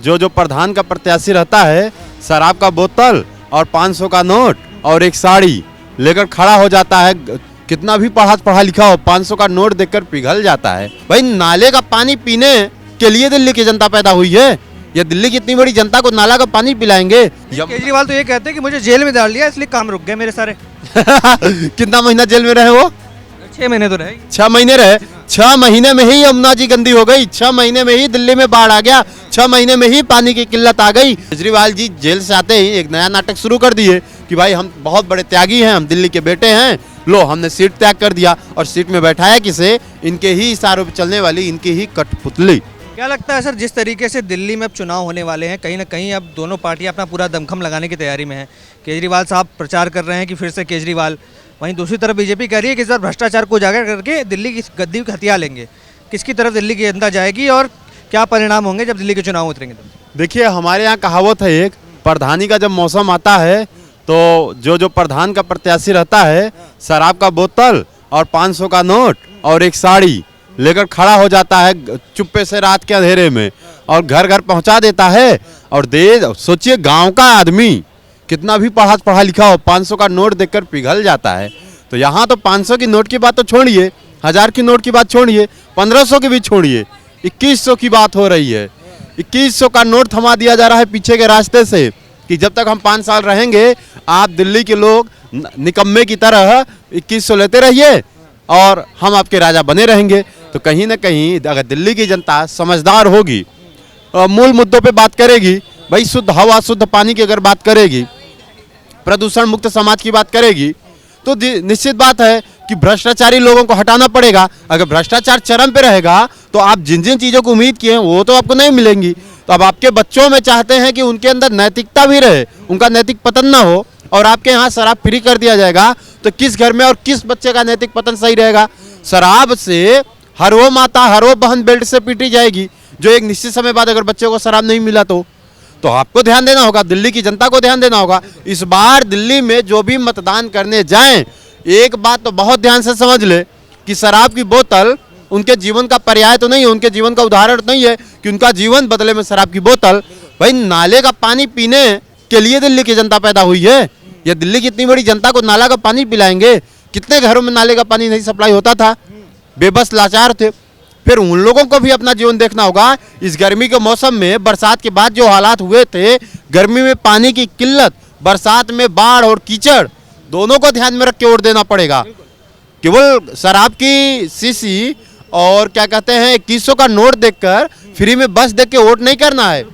जो प्रधान का प्रत्याशी रहता है, शराब का बोतल और 500 का नोट और एक साड़ी लेकर खड़ा हो जाता है। कितना भी पढ़ा लिखा हो, 500 का नोट देखकर पिघल जाता है। भाई नाले का पानी पीने के लिए दिल्ली की जनता पैदा हुई है। ये दिल्ली की इतनी बड़ी जनता को नाला का पानी पिलाएंगे? केजरीवाल तो ये कहते हैं कि मुझे जेल में डाल दिया इसलिए काम रुक गए मेरे सारे। कितना महीना जेल में रहे वो? 6 महीने तो रहे। 6 महीने रहे। 6 महीने में ही यमुना जी गंदी हो गई। 6 महीने में ही दिल्ली में बाढ़ आ गया। 6 महीने में ही पानी की किल्लत आ गई। केजरीवाल जी जेल से आते ही एक नया नाटक शुरू कर दिए कि भाई हम बहुत बड़े त्यागी हैं, हम दिल्ली के बेटे हैं। लो हमने सीट त्याग कर दिया और सीट में बैठाया किसे? इनके ही इशारों पर चलने वाली इनकी ही कठपुतली। क्या लगता है सर, जिस तरीके से दिल्ली में अब चुनाव होने वाले हैं, कहीं ना कहीं अब दोनों पार्टियां अपना पूरा दमखम लगाने की तैयारी में हैं। केजरीवाल साहब प्रचार कर रहे हैं कि फिर से केजरीवाल, वहीं दूसरी तरफ बीजेपी कह रही है कि इस बार भ्रष्टाचार को उजागर करके दिल्ली की गद्दी हथिया लेंगे। किसकी तरफ दिल्ली की जनता जाएगी और क्या परिणाम होंगे जब दिल्ली के चुनाव उतरेंगे? देखिए हमारे यहाँ कहावत है एक, प्रधानी का जब मौसम आता है तो जो प्रधान का प्रत्याशी रहता है, शराब का बोतल और 500 का नोट और एक साड़ी लेकर खड़ा हो जाता है चुप्पे से रात के अंधेरे में और घर घर पहुंचा देता है। और सोचिए गांव का आदमी कितना भी पढ़ा लिखा हो, 500 का नोट देखकर पिघल जाता है। तो यहाँ तो 500 की नोट की बात तो छोड़िए, 1000 की नोट की बात छोड़िए, 1500 की भी छोड़िए, 2100 की बात हो रही है। 2100 का नोट थमा दिया जा रहा है पीछे के रास्ते से कि जब तक हम 5 साल रहेंगे आप दिल्ली के लोग निकम्मे की तरह 2100 लेते रहिए और हम आपके राजा बने रहेंगे। तो कहीं ना कहीं अगर दिल्ली की जनता समझदार होगी, मूल मुद्दों पे बात करेगी, भाई शुद्ध हवा शुद्ध पानी की अगर बात करेगी, प्रदूषण मुक्त समाज की बात करेगी, तो निश्चित बात है कि भ्रष्टाचारी लोगों को हटाना पड़ेगा। अगर भ्रष्टाचार चरम पे रहेगा तो आप जिन जिन चीज़ों को उम्मीद किए हैं वो तो आपको नहीं मिलेंगी। तो अब आपके बच्चों में चाहते हैं कि उनके अंदर नैतिकता भी रहे, उनका नैतिक पतन ना हो, और आपके यहाँ शराब फ्री कर दिया जाएगा तो किस घर में और किस बच्चे का नैतिक पतन सही रहेगा? शराब से हर वो माता हर वो बहन बेल्ट से पीटी जाएगी जो एक निश्चित समय बाद अगर बच्चे को शराब नहीं मिला तो आपको ध्यान देना होगा, दिल्ली की जनता को ध्यान देना होगा। इस बार दिल्ली में जो भी मतदान करने जाएं, एक बात तो बहुत ध्यान से समझ ले कि शराब की बोतल उनके जीवन का पर्याय तो नहीं है, उनके जीवन का उदाहरण नहीं है कि उनका जीवन बदले में शराब की बोतल। भाई नाले का पानी पीने के लिए दिल्ली की जनता पैदा हुई है। ये दिल्ली की इतनी बड़ी जनता को नाला का पानी पिलाएंगे? कितने घरों में नाले का पानी नहीं सप्लाई होता था, बेबस लाचार थे। फिर उन लोगों को भी अपना जीवन देखना होगा। इस गर्मी के मौसम में बरसात के बाद जो हालात हुए थे, गर्मी में पानी की किल्लत, बरसात में बाढ़ और कीचड़, दोनों को ध्यान में रख के वोट देना पड़ेगा। केवल शराब की शीशी और क्या कहते हैं 2100 का नोट देखकर फ्री में बस देख के वोट नहीं करना है।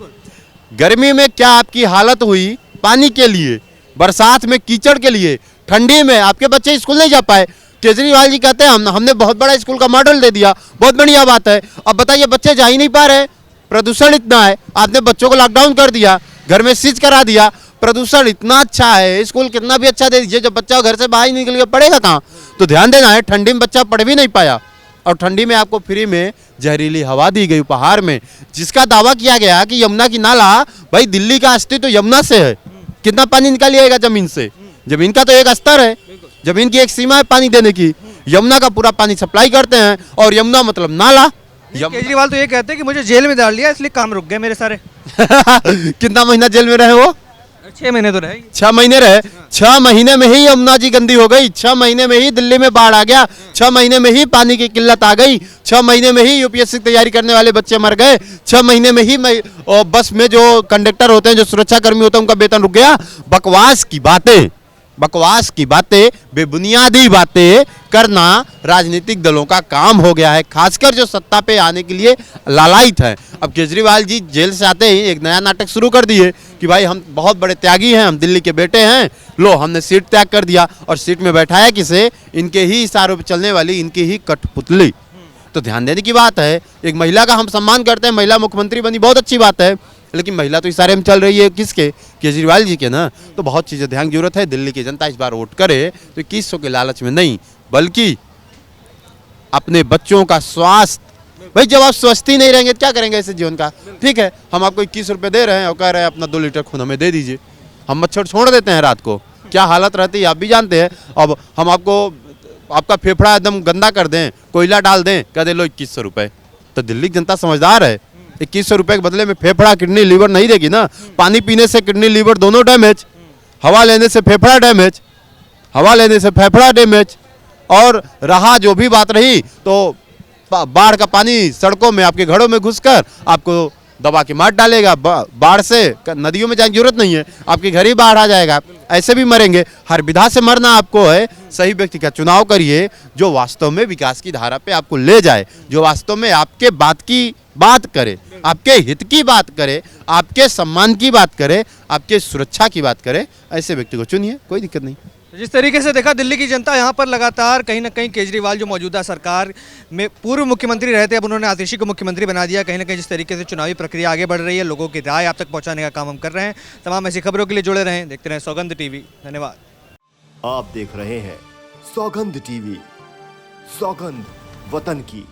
गर्मी में क्या आपकी हालत हुई पानी के लिए, बरसात में कीचड़ के लिए, ठंडी में आपके बच्चे स्कूल नहीं जा पाए। केजरीवाल जी कहते हैं हमने बहुत बड़ा स्कूल का मॉडल दे दिया, बहुत बढ़िया बात है। अब बताइए बच्चे जा ही नहीं पा रहे, प्रदूषण इतना है, आपने बच्चों को लॉकडाउन कर दिया, घर में सीज करा दिया। प्रदूषण इतना अच्छा है, स्कूल कितना भी अच्छा दे दीजिए, जब बच्चा घर से बाहर निकल के पढ़ेगा कहाँ? तो ध्यान देना है, ठंडी में बच्चा पढ़ भी नहीं पाया और ठंडी में आपको फ्री में जहरीली हवा दी गई उपहार में, जिसका दावा किया गया कि यमुना की नाला, भाई दिल्ली का अस्तित्व तो यमुना से है। कितना पानी निकाल लिएगा जमीन से? जमीन का तो एक स्तर है, जमीन की एक सीमा है पानी देने की। यमुना का पूरा पानी सप्लाई करते हैं और यमुना मतलब नाला। केजरीवाल तो ये कहते हैं कि मुझे जेल में डाल दिया इसलिए काम रुक गए मेरे सारे। कितना महीना जेल में रहे वो? 6 महीने तो रहे। 6 महीने रहे। 6 महीने में ही यमुना जी गंदी हो गई। 6 महीने में ही दिल्ली में बाढ़ आ गया। 6 महीने में ही पानी की किल्लत आ गई। 6 महीने में ही यूपीएससी की तैयारी करने वाले बच्चे मर गए। 6 महीने में ही बस में जो कंडक्टर होते हैं, जो सुरक्षा कर्मी होते हैं, उनका वेतन रुक गया। बकवास की बातें, बेबुनियादी बातें करना राजनीतिक दलों का काम हो गया है, खासकर जो सत्ता पे आने के लिए लालायित है। अब केजरीवाल जी जेल से आते ही एक नया नाटक शुरू कर दिए कि भाई हम बहुत बड़े त्यागी हैं, हम दिल्ली के बेटे हैं। लो हमने सीट त्याग कर दिया और सीट में बैठाया किसे? इनके ही इशारों पर चलने वाली इनकी ही कठपुतली। तो ध्यान देने की बात है, एक महिला का हम सम्मान करते हैं, महिला मुख्यमंत्री बनी, बहुत अच्छी बात है, लेकिन महिला तो इशारे में चल रही है किसके? केजरीवाल जी के ना। तो बहुत चीज़ें ध्यान की जरूरत है। दिल्ली की जनता इस बार वोट करे तो 2100 के लालच में नहीं, बल्कि अपने बच्चों का स्वास्थ्य। भाई जब आप स्वस्थ ही नहीं रहेंगे तो क्या करेंगे ऐसे जीवन का? ठीक है, हम आपको 21 रुपये दे रहे हैं और कह रहे हैं अपना 2 लीटर खून हमें दे दीजिए। हम मच्छर छोड़ देते हैं रात को, क्या हालत रहती है आप भी जानते हैं। अब हम आपको आपका फेफड़ा एकदम गंदा कर दें, कोयला डाल दें, कह दे लो 2100 रुपये। तो दिल्ली की जनता समझदार है, 2100 रुपए के बदले में फेफड़ा किडनी लीवर नहीं देगी ना। पानी पीने से किडनी लीवर दोनों डैमेज, हवा लेने से फेफड़ा डैमेज, हवा लेने से फेफड़ा डैमेज। और रहा जो भी बात रही तो बाढ़ का पानी सड़कों में आपके घरों में घुसकर आपको दबा के मार डालेगा। बाढ़ से नदियों में जाने की जरूरत नहीं है, आपके घर ही बाढ़ आ जाएगा। ऐसे भी मरेंगे। हर विधा से मरना आपको है। सही व्यक्ति का चुनाव करिए जो वास्तव में विकास की धारा पे आपको ले जाए, जो वास्तव में आपके बात की बात करे, आपके हित की बात करे, आपके सम्मान की बात करे, आपके सुरक्षा की बात करे। ऐसे व्यक्ति को चुनिए, कोई दिक्कत नहीं। जिस तरीके से देखा दिल्ली की जनता यहाँ पर लगातार कहीं ना कहीं केजरीवाल जो मौजूदा सरकार में पूर्व मुख्यमंत्री रहते अब उन्होंने आतिशी को मुख्यमंत्री बना दिया। कहीं ना कहीं जिस तरीके से चुनावी प्रक्रिया आगे बढ़ रही है, लोगों की राय आप तक पहुँचाने का काम हम कर रहे हैं। तमाम ऐसी खबरों के लिए जुड़े रहें, देखते रहें सौगंध टीवी। धन्यवाद। आप देख रहे हैं सौगंध टीवी, सौगंध वतन की।